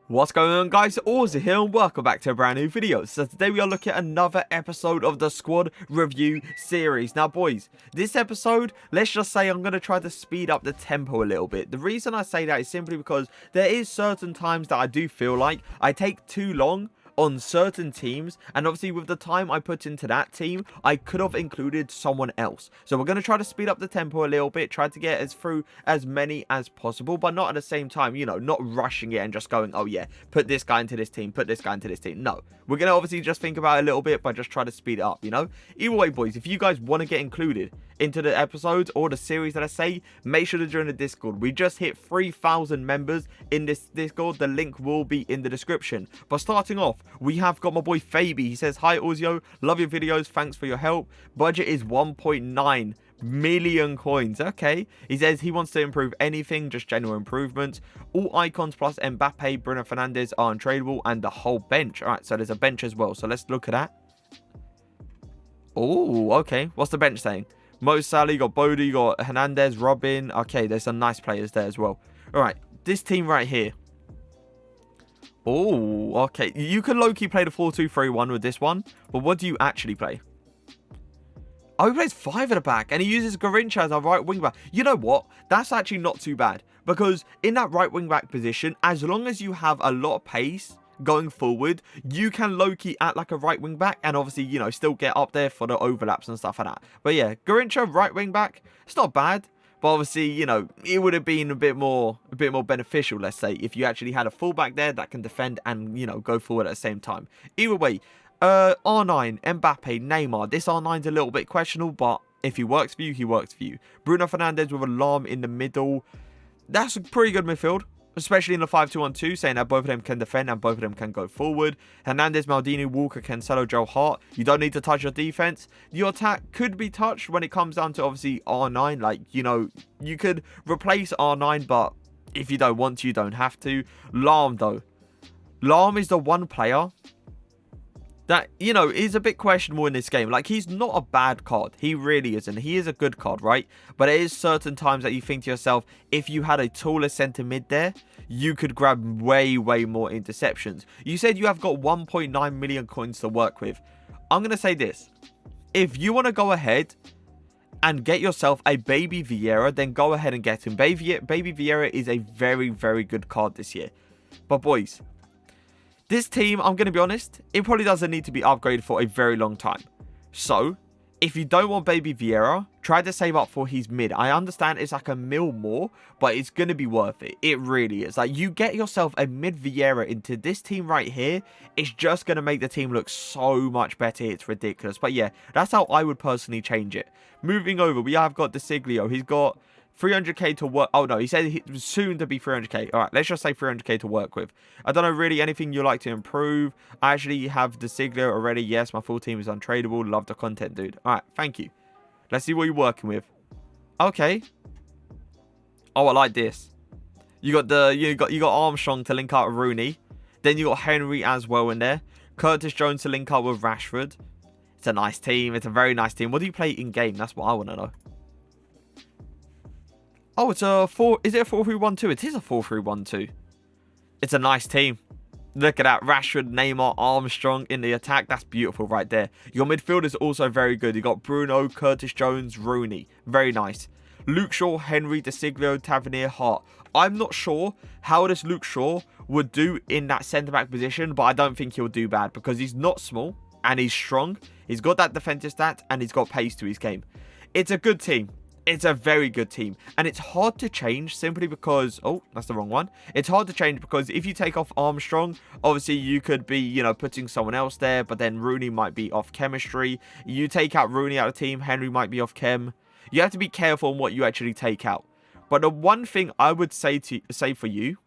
What's going on, guys? Auzio here and welcome back to a brand new video. So today we are looking at another episode of the squad review series. Now boys, this episode, let's just say I'm going to try to speed up the tempo a little bit. The reason I say that is simply because there is certain times that I do feel like I take too long on certain teams, and obviously with the time I put into that team, I could have included someone else. So we're going to try to speed up the tempo a little bit, try to get through as many as possible, but not at the same time, you know, not rushing it and just going, oh yeah, put this guy into this team, put this guy into this team. No, we're going to obviously just think about it a little bit, but just try to speed it up, you know? Either way, boys, if you guys want to get included into the episodes or the series that I say, make sure to join the Discord. We just hit 3,000 members in this Discord. The link will be in the description. But starting off, we have got my boy Fabi. He says, hi Auzio, love your videos, thanks for your help. Budget is 1.9 million coins. Okay, he says he wants to improve anything, just general improvements. All icons plus Mbappe, Bruno Fernandes are untradeable, and the whole bench. All right, so there's a bench as well, so let's look at that. Oh, okay, what's the bench saying? Mo Salah, you got Bodie, you got Hernandez, Robin. Okay, there's some nice players there as well. All right, this team right here. Oh, okay. You can low-key play the 4-2-3-1 with this one, but what do you actually play? Oh, he plays 5 at the back, and he uses Garincha as a right wing-back. You know what? That's actually not too bad, because in that right wing-back position, as long as you have a lot of pace going forward, you can low-key act like a right wing-back, and obviously, you know, still get up there for the overlaps and stuff like that. But yeah, Garincha, right wing-back, it's not bad. But obviously, you know, it would have been a bit more beneficial, let's say, if you actually had a fullback there that can defend and, you know, go forward at the same time. Either way, R9, Mbappe, Neymar. This R9's a little bit questionable, but if he works for you, he works for you. Bruno Fernandes with Alarm in the middle. That's a pretty good midfield, especially in the 5-2-1-2, saying that both of them can defend and both of them can go forward. Hernandez, Maldini, Walker, Cancelo, Joe Hart. You don't need to touch your defense. Your attack could be touched when it comes down to, obviously, R9. Like, you know, you could replace R9, but if you don't want to, you don't have to. Lahm, though. Lahm is the one player that, you know, is a bit questionable in this game. Like, he's not a bad card. He really isn't. He is a good card, right? But there is certain times that you think to yourself, if you had a taller centre mid there, you could grab way, way more interceptions. You said you have got 1.9 million coins to work with. I'm going to say this. If you want to go ahead and get yourself a Baby Vieira, then go ahead and get him. Baby Vieira is a very, very good card this year. But boys, this team, I'm going to be honest, it probably doesn't need to be upgraded for a very long time. So, if you don't want Baby Vieira, try to save up for his mid. I understand it's like a mil more, but it's going to be worth it. It really is. Like, you get yourself a mid Vieira into this team right here, it's just going to make the team look so much better. It's ridiculous. But yeah, that's how I would personally change it. Moving over, we have got the Sciglio. He's got 300k to work. Oh no, he said he was soon to be 300k. All right, let's just say 300k to work with. I don't know really anything you like to improve. I actually have the Sciglio already. Yes, my full team is untradeable. Love the content, dude. All right, thank you. Let's see what you're working with. Okay. Oh, I like this. You got the you got Armstrong to link up with Rooney. Then you got Henri as well in there. Curtis Jones to link up with Rashford. It's a nice team. It's a very nice team. What do you play in game? That's what I want to know. Oh, it's a 4... Is it a 4-3-1-2? It is a 4-3-1-2. It's a nice team. Look at that. Rashford, Neymar, Armstrong in the attack. That's beautiful right there. Your midfield is also very good. You got Bruno, Curtis Jones, Rooney. Very nice. Luke Shaw, Henri, De Sciglio, Tavernier, Hart. I'm not sure how this Luke Shaw would do in that centre-back position, but I don't think he'll do bad because he's not small and he's strong. He's got that defensive stat and he's got pace to his game. It's a good team. It's a very good team. And it's hard to change simply because... Oh, that's the wrong one. It's hard to change because if you take off Armstrong, obviously you could be, you know, putting someone else there. But then Rooney might be off chemistry. You take out Rooney out of the team. Henri might be off chem. You have to be careful on what you actually take out. But the one thing I would say for you...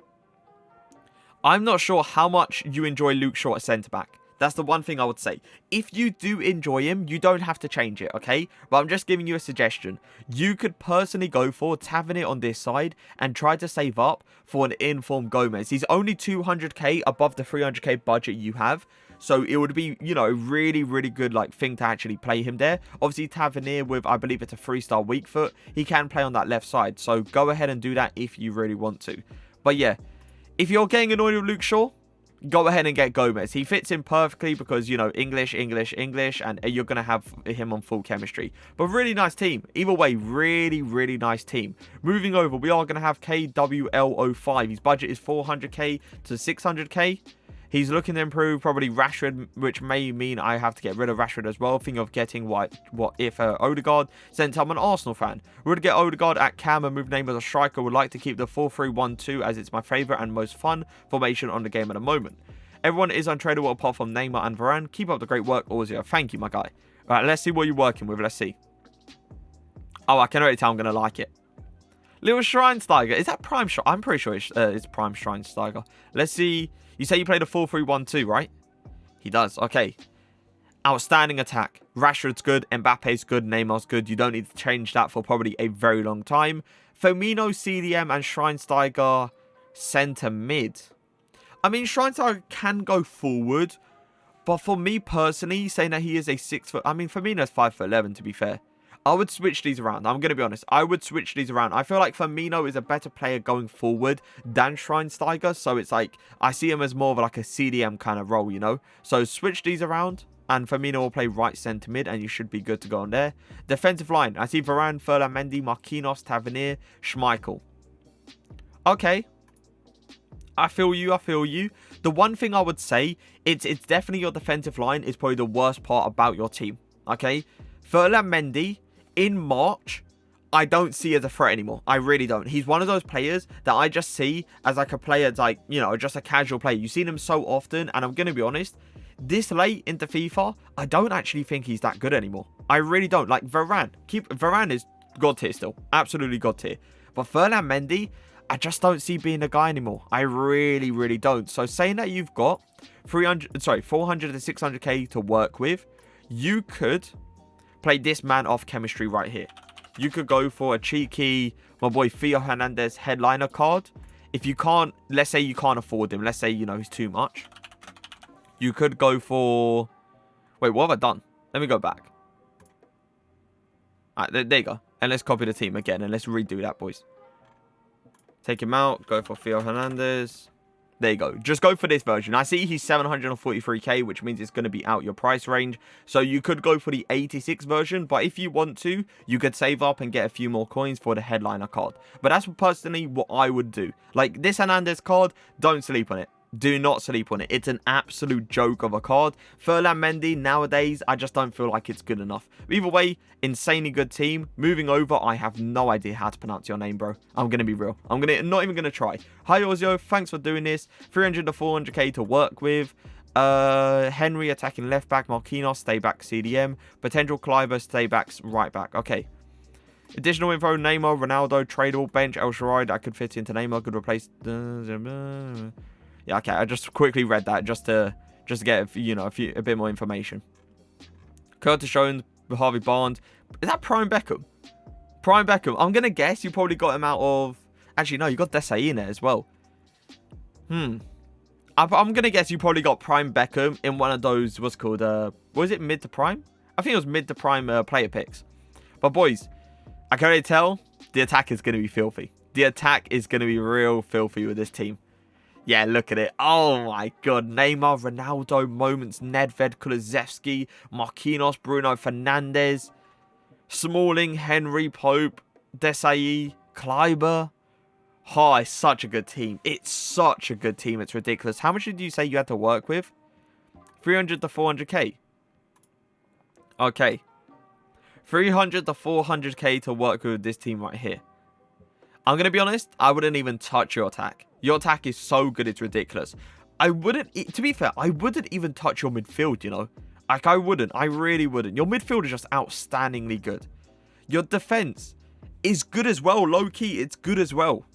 I'm not sure how much you enjoy Luke Shaw at centre-back. That's the one thing I would say. If you do enjoy him, you don't have to change it, okay? But I'm just giving you a suggestion. You could personally go for Tavernier on this side and try to save up for an informed Gomez. He's only 200k above the 300k budget you have. So it would be, you know, really, really good like thing to actually play him there. Obviously, Tavernier with, I believe it's a 3-star weak foot. He can play on that left side. So go ahead and do that if you really want to. But yeah. if you're getting annoyed with Luke Shaw, go ahead and get Gomez. He fits in perfectly because, you know, English, and you're going to have him on full chemistry. But really nice team. Either way, really, really nice team. Moving over, we are going to have KWL05. His budget is 400k to 600k. He's looking to improve probably Rashford, which may mean I have to get rid of Rashford as well. Think of getting what if Odegaard, since I'm an Arsenal fan. We're going to get Odegaard at cam and move name as a striker. Would like to keep the 4-3-1-2 as it's my favourite and most fun formation on the game at the moment. Everyone is untradeable apart from Neymar and Varane. Keep up the great work, Auzio. Thank you, my guy. All right, let's see what you're working with. Let's see. Oh, I can already tell I'm going to like it. Little Schweinsteiger. Is that Prime? I'm pretty sure it's Prime Schweinsteiger. Let's see. You say you played a 4-3-1-2, right? He does. Okay. Outstanding attack. Rashford's good. Mbappe's good. Neymar's good. You don't need to change that for probably a very long time. Firmino, CDM, and Schweinsteiger centre mid. I mean, Schweinsteiger can go forward. But for me personally, saying that he is a 6 foot... I mean, Firmino's 5'11", to be fair. I would switch these around. I'm going to be honest. I would switch these around. I feel like Firmino is a better player going forward than Schweinsteiger. So it's like, I see him as more of like a CDM kind of role, you know. So switch these around. And Firmino will play right centre mid. And you should be good to go on there. Defensive line. I see Varane, Ferland Mendy, Marquinhos, Tavernier, Schmeichel. Okay. I feel you. I feel you. The one thing I would say, it's definitely your defensive line is probably the worst part about your team. Okay. Ferland Mendy, in March, I don't see as a threat anymore. I really don't. He's one of those players that I just see as like a player that's like, you know, just a casual player. You've seen him so often, and I'm going to be honest, this late into FIFA, I don't actually think he's that good anymore. I really don't. Like Varane. Varane is God tier still. Absolutely God tier. But Ferland Mendy, I just don't see being a guy anymore. I really, really don't. So saying that you've got 400 to 600k to work with, you could play this man off chemistry right here. You could go for a cheeky, my boy Theo Hernandez headliner card. If you can't, let's say you can't afford him. Let's say, you know, he's too much. You could go for... Wait, what have I done? Let me go back. Alright, there you go. And let's copy the team again. And let's redo that, boys. Take him out. Go for Theo Hernandez. There you go. Just go for this version. I see he's 743k, which means it's going to be out your price range. So you could go for the 86 version. But if you want to, you could save up and get a few more coins for the headliner card. But that's personally what I would do. Like this Hernandez card, don't sleep on it. Do not sleep on it. It's an absolute joke of a card. Ferland Mendy, nowadays, I just don't feel like it's good enough. Either way, insanely good team. Moving over, I have no idea how to pronounce your name, bro. I'm going to be real. I'm not even going to try. Hi, Auzio. Thanks for doing this. 300 to 400k to work with. Henri attacking left back. Marquinhos, stay back CDM. Potential Cliver, stay back right back. Okay. Additional info, Neymar, Ronaldo, tradable, bench, El Shaddai. That could fit into Neymar. Could replace... Yeah, okay, I just quickly read that just to get, you know, a bit more information. Curtis Jones, Harvey Barnes. Is that Prime Beckham? Prime Beckham. I'm going to guess you probably got him out of... Actually, no, you got Desai in there as well. I'm going to guess you probably got Prime Beckham in one of those, what's called, was it mid to prime? I think it was mid to prime player picks. But boys, I can already tell the attack is going to be filthy. The attack is going to be real filthy with this team. Yeah, look at it. Oh, my God. Neymar, Ronaldo, Moments, Nedved, Kulusevski, Marquinhos, Bruno Fernandes, Smalling, Henri, Pope, Desai, Kleiber. Oh, it's such a good team. It's such a good team. It's ridiculous. How much did you say you had to work with? 300 to 400k. Okay. 300 to 400k to work with this team right here. I'm going to be honest. I wouldn't even touch your attack. Your attack is so good, it's ridiculous. I wouldn't, to be fair, I wouldn't even touch your midfield, you know. Like, I wouldn't. I really wouldn't. Your midfield is just outstandingly good. Your defense is good as well. Low-key, it's good as well.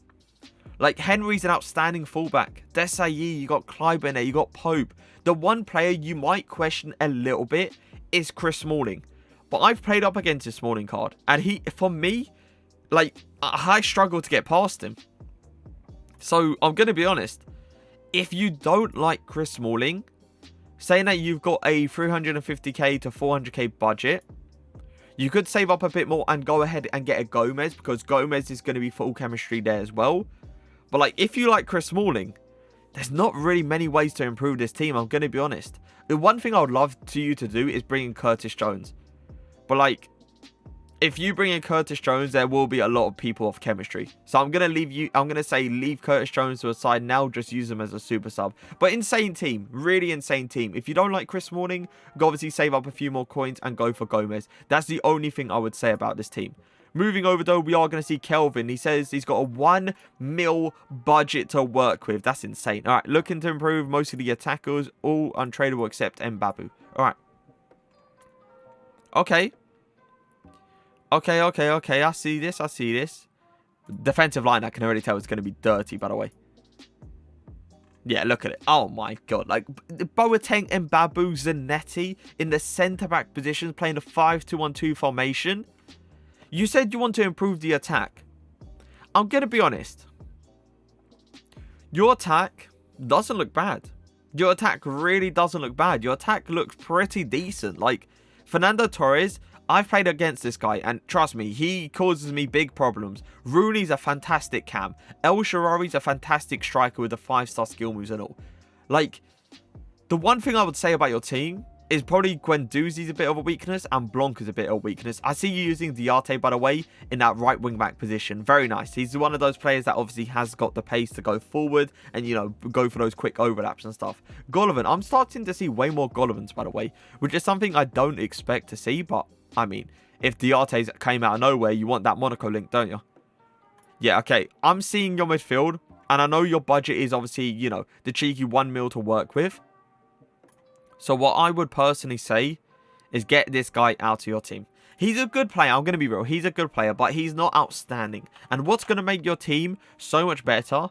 Like, Henry's an outstanding fullback. Desai, you got Kleiber in there, you got Pope. The one player you might question a little bit is Chris Smalling. But I've played up against his Smalling card. And he, for me, like, I struggle to get past him. So, I'm going to be honest. If you don't like Chris Smalling, saying that you've got a 350k to 400k budget, you could save up a bit more and go ahead and get a Gomez, because Gomez is going to be full chemistry there as well. But, like, if you like Chris Smalling, there's not really many ways to improve this team, I'm going to be honest. The one thing I would love you to do is bring in Curtis Jones. But, like, if you bring in Curtis Jones, there will be a lot of people off chemistry. So I'm going to say leave Curtis Jones to a side now. Just use him as a super sub. But insane team. Really insane team. If you don't like Chris Smalling, go obviously save up a few more coins and go for Gomez. That's the only thing I would say about this team. Moving over, though, we are going to see Kelvin. He says he's got a 1 mil budget to work with. That's insane. All right, looking to improve most of the attackers. All untradeable except Mbabu. All right. Okay. Okay. I see this. Defensive line, I can already tell it's going to be dirty, by the way. Yeah, look at it. Oh, my God. Like, Boateng and Mbabu Zanetti in the centre-back positions playing a 5-2-1-2 formation. You said you want to improve the attack. I'm going to be honest. Your attack doesn't look bad. Your attack really doesn't look bad. Your attack looks pretty decent. Like, Fernando Torres, I've played against this guy, and trust me, he causes me big problems. Rooney's a fantastic cam. El Shaarawy's a fantastic striker with the 5-star skill moves and all. Like, the one thing I would say about your team is probably Guendouzi's a bit of a weakness and Blanc is a bit of a weakness. I see you using Diarte, by the way, in that right wing-back position. Very nice. He's one of those players that obviously has got the pace to go forward and, you know, go for those quick overlaps and stuff. Golovin. I'm starting to see way more Golovins, by the way, which is something I don't expect to see, but, I mean, if Diarte came out of nowhere, you want that Monaco link, don't you? Yeah, okay. I'm seeing your midfield, and I know your budget is obviously, you know, the cheeky 1 mil to work with. So what I would personally say is get this guy out of your team. He's a good player. I'm going to be real. He's a good player, but he's not outstanding. And what's going to make your team so much better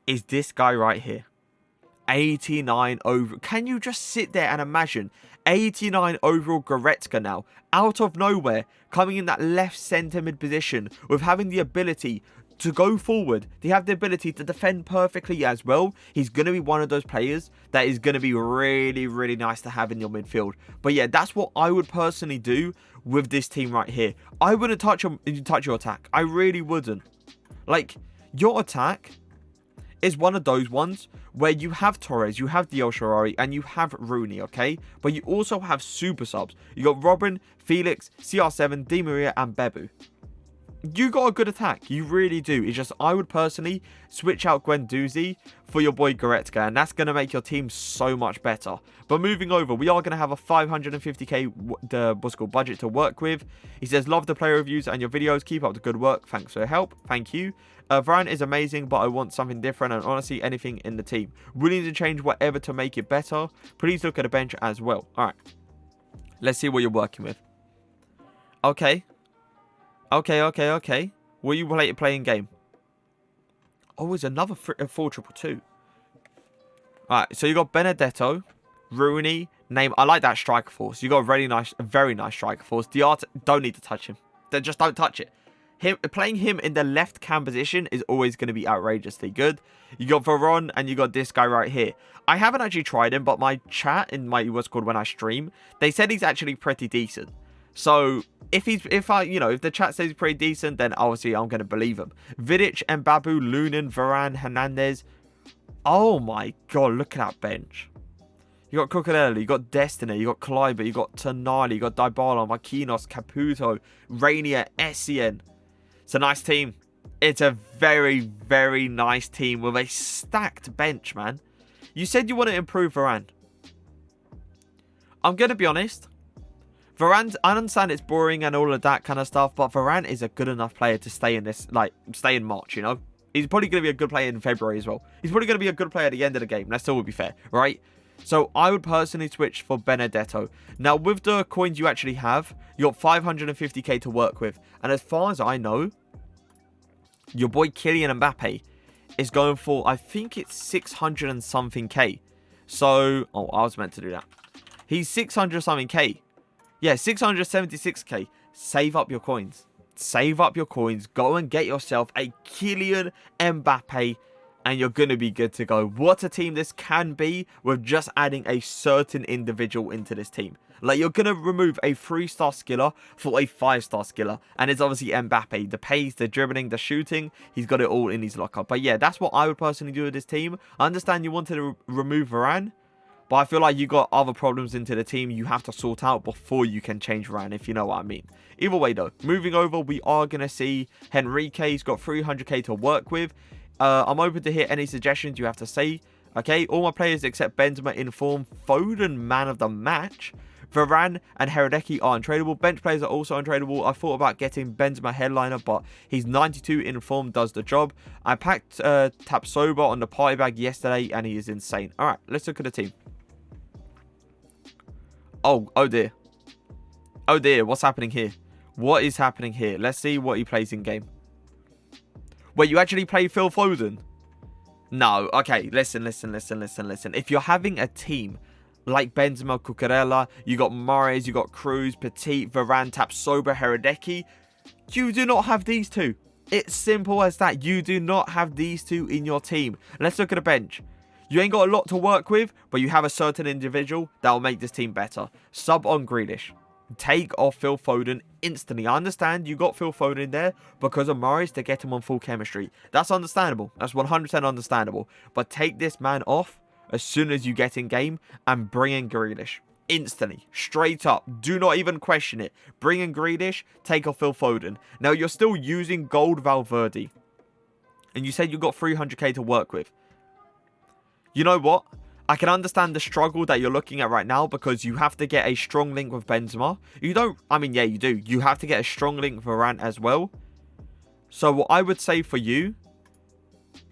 is this guy right here. 89 over. Can you just sit there and imagine 89 overall Goretzka now, out of nowhere, coming in that left centre mid position with having the ability to go forward. They have the ability to defend perfectly as well. He's going to be one of those players that is going to be really, really nice to have in your midfield. But yeah, that's what I would personally do with this team right here. I wouldn't touch your attack. I really wouldn't. Like, your attack is one of those ones where you have Torres, you have El Shaarawy, and you have Rooney, okay? But you also have super subs. You got Robin, Felix, CR7, Di Maria, and Bebu. You got a good attack. You really do. It's just, I would personally switch out Guendouzi for your boy Goretzka, and that's going to make your team so much better. But moving over, we are going to have a 550k budget to work with. He says, love the player reviews and your videos. Keep up the good work. Thanks for your help. Thank you. Varane is amazing, but I want something different and honestly anything in the team. Willing to change whatever to make it better. Please look at the bench as well. All right. Let's see what you're working with. Okay. Okay. Will you play in game? Oh, it's another 4-2-2. Alright, so you got Benedetto, Rooney, Neymar. I like that striker force. You got a very nice striker force. Diarte, don't need to touch him. Just don't touch it. Playing him in the left cam position is always going to be outrageously good. You got Varane and you got this guy right here. I haven't actually tried him, but my chat in when I stream, they said he's actually pretty decent. So if the chat says he's pretty decent, then obviously I'm going to believe him. Vidic, Mbabu, Lunin, Varane, Hernandez. Oh my God, look at that bench. You got Cucurella, you got Destiny, you got Kleiber, you got Tonali, you got Dybala, Marquinhos, Caputo, Rainier, Essien. It's a nice team. It's a very, very nice team with a stacked bench, man. You said you want to improve Varane. I'm going to be honest. Varane, I understand it's boring and all of that kind of stuff, but Varane is a good enough player to stay in March, you know? He's probably going to be a good player in February as well. He's probably going to be a good player at the end of the game. That still would be fair, right? So I would personally switch for Benedetto. Now, with the coins you actually have, you got 550k to work with. And as far as I know, your boy Kylian Mbappe is going for, I think it's 600 and something K. So, oh, I was meant to do that. He's 600 something K. Yeah, 676k. Save up your coins. Save up your coins. Go and get yourself a Kylian Mbappe and you're going to be good to go. What a team this can be with just adding a certain individual into this team. Like, you're going to remove a 3-star skiller for a 5-star skiller. And it's obviously Mbappe. The pace, the dribbling, the shooting. He's got it all in his locker. But yeah, that's what I would personally do with this team. I understand you wanted to remove Varane, but I feel like you got other problems into the team you have to sort out before you can change Varane, if you know what I mean. Either way, though, moving over, we are going to see Henri. He's got 300k to work with. I'm open to hear any suggestions you have to say. Okay, all my players except Benzema in form. Foden, man of the match. Varane and Hradecky are untradeable. Bench players are also untradeable. I thought about getting Benzema headliner, but he's 92 in form, does the job. I packed Tapsoba on the party bag yesterday, and he is insane. All right, let's look at the team. Oh dear. Oh dear, what's happening here? What is happening here? Let's see what he plays in game. Wait, you actually play Phil Foden? No, okay, listen. If you're having a team like Benzema, Cucurella, you got Mahrez, you got Cruz, Petit, Varane, Tapsoba, Hradecky, you do not have these two. It's simple as that. You do not have these two in your team. Let's look at the bench. You ain't got a lot to work with, but you have a certain individual that will make this team better. Sub on Grealish. Take off Phil Foden instantly. I understand you got Phil Foden in there because of Mahrez to get him on full chemistry. That's understandable. That's 100% understandable. But take this man off as soon as you get in game and bring in Grealish. Instantly. Straight up. Do not even question it. Bring in Grealish. Take off Phil Foden. Now, you're still using gold Valverde. And you said you got 300k to work with. You know what? I can understand the struggle that you're looking at right now because you have to get a strong link with Benzema. You don't... I mean, yeah, you do. You have to get a strong link with Varane as well. So what I would say for you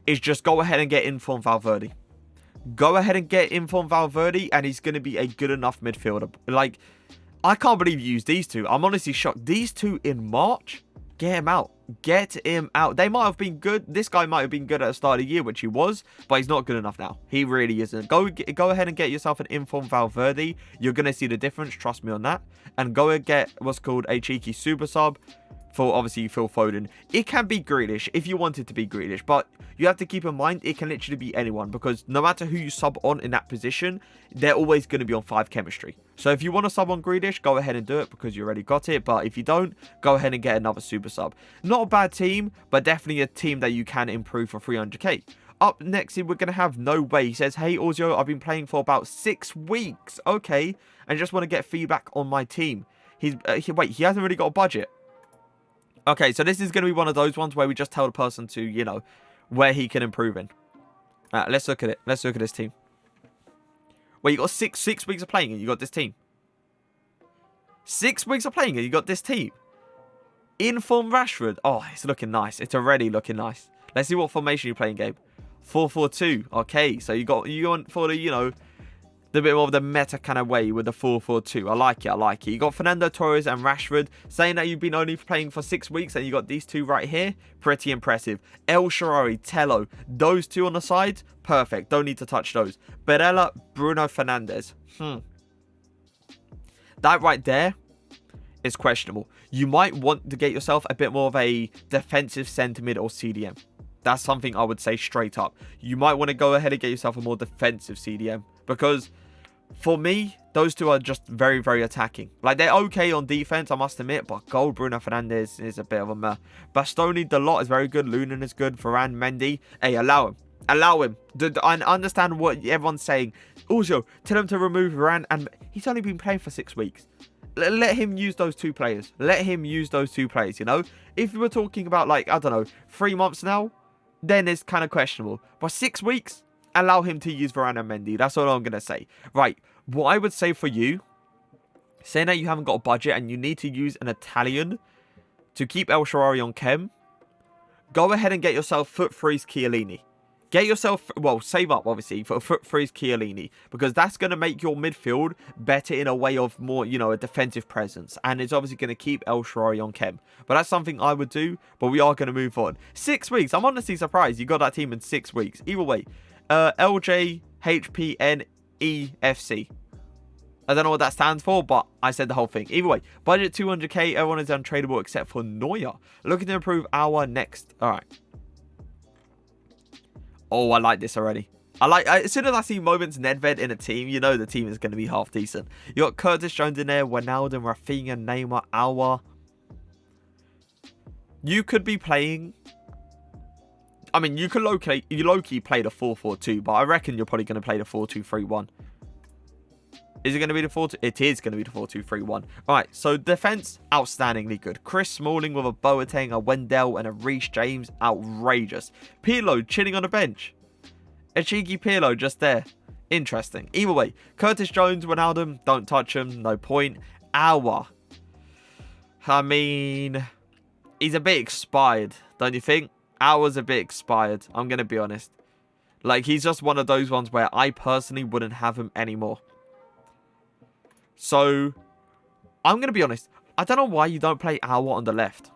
is just go ahead and get informed Valverde. Go ahead and get informed Valverde, and he's going to be a good enough midfielder. Like, I can't believe you used these two. I'm honestly shocked. These two in March? Get him out. Get him out. They might have been good. This guy might have been good at the start of the year, which he was, but he's not good enough now. He really isn't. Go ahead and get yourself an informed Valverde. You're going to see the difference. Trust me on that. And go and get what's called a cheeky super sub for obviously Phil Foden. It can be Grealish if you want it to be Grealish, but you have to keep in mind it can literally be anyone because no matter who you sub on in that position, they're always going to be on 5 chemistry. So if you want to sub on Grealish, go ahead and do it because you already got it. But if you don't, go ahead and get another super sub. Not a bad team, but definitely a team that you can improve for 300k. Up next, we're going to have No Way. He says, hey, Auzio, I've been playing for about 6 weeks. Okay. And just want to get feedback on my team. Wait, he hasn't really got a budget. Okay, so this is going to be one of those ones where we just tell the person to, you know, where he can improve in. Let's look at it. Let's look at this team. Well, you got six weeks of playing and you got this team. 6 weeks of playing and you got this team. Inform Rashford. Oh, it's looking nice. It's already looking nice. Let's see what formation you play in game. 4-4-2. Okay, so you went for the, you know, the bit more of the meta kind of way with the 4-4-2. I like it. I like it. You got Fernando Torres and Rashford. Saying that you've been only playing for 6 weeks and you got these two right here. Pretty impressive. El Shaarawy, Tello. Those two on the side. Perfect. Don't need to touch those. Barella, Bruno Fernandes. That right there is questionable. You might want to get yourself a bit more of a defensive centre mid or CDM. That's something I would say straight up. You might want to go ahead and get yourself a more defensive CDM. Because for me, those two are just very, very attacking. Like, they're okay on defense, I must admit. But gold Bruno Fernandes is a bit of a meh. Bastoni, Dalot is very good. Lunin is good. Varane, Mendy. Hey, allow him. Allow him. I understand what everyone's saying. Also, tell him to remove Varane. And he's only been playing for 6 weeks. Let him use those two players. Let him use those two players, you know. If we were talking about, like, I don't know, 3 months now, then it's kind of questionable. But 6 weeks, allow him to use Varane and Mendy. That's all I'm going to say. Right. What I would say for you, saying that you haven't got a budget and you need to use an Italian to keep El Shaarawy on chem, go ahead and get yourself foot freeze Chiellini. Get yourself, well, save up, obviously, for a foot freeze Chiellini. Because that's going to make your midfield better in a way of more, you know, a defensive presence. And it's obviously going to keep El Shaarawy on chem. But that's something I would do. But we are going to move on. 6 weeks. I'm honestly surprised you got that team in 6 weeks. Either way. LJHPNEFC. I don't know what that stands for, but I said the whole thing. Either way. Budget 200k. Everyone is untradeable except for Neuer. Looking to improve our next... Alright. Oh, I like this already. As soon as I see Moments Nedved in a team, you know the team is going to be half decent. You got Curtis Jones in there, Wijnaldum, Rafinha, Neymar, Aouar. You could be playing... I mean, you could low-key play the 4-4-2, but I reckon you're probably going to play the 4-2-3-1. Is it going to be the 4-2? It is going to be the 4-2-3-1. Alright, so defense, outstandingly good. Chris Smalling with a Boateng, a Wendell, and a Reece James, outrageous. Pirlo chilling on the bench. A cheeky Pirlo just there. Interesting. Either way, Curtis Jones, Wijnaldum, don't touch him, no point. Aouar. I mean, he's a bit expired, don't you think? Aouar's a bit expired, I'm going to be honest. Like, he's just one of those ones where I personally wouldn't have him anymore. So, I'm going to be honest. I don't know why you don't play Aouar on the left.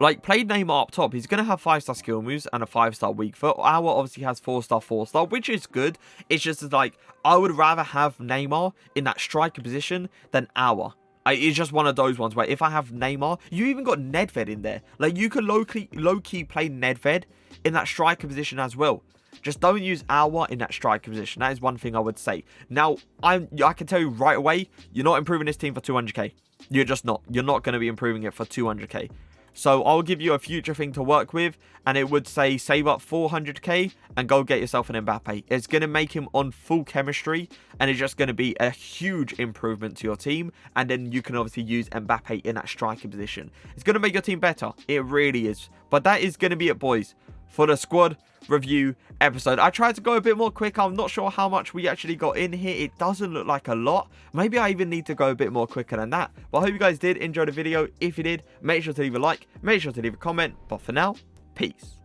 Like, play Neymar up top. He's going to have 5-star skill moves and a 5-star weak foot. Aouar obviously has 4-star, 4-star, which is good. It's just like, I would rather have Neymar in that striker position than Aouar. It's just one of those ones where if I have Neymar, you even got Nedved in there. Like, you could low-key play Nedved in that striker position as well. Just don't use Aouar in that striker position. That is one thing I would say. Now, I can tell you right away, you're not improving this team for 200k. You're just not. You're not going to be improving it for 200k. So I'll give you a future thing to work with, and it would say save up 400k and go get yourself an Mbappe. It's going to make him on full chemistry, and it's just going to be a huge improvement to your team, and then you can obviously use Mbappe in that striker position. It's going to make your team better. It really is. But that is going to be it, boys, for the squad review episode. I tried to go a bit more quick. I'm not sure how much we actually got in here. It doesn't look like a lot. Maybe I even need to go a bit more quicker than that. But I hope you guys did enjoy the video. If you did, make sure to leave a like, make sure to leave a comment. But for now, peace.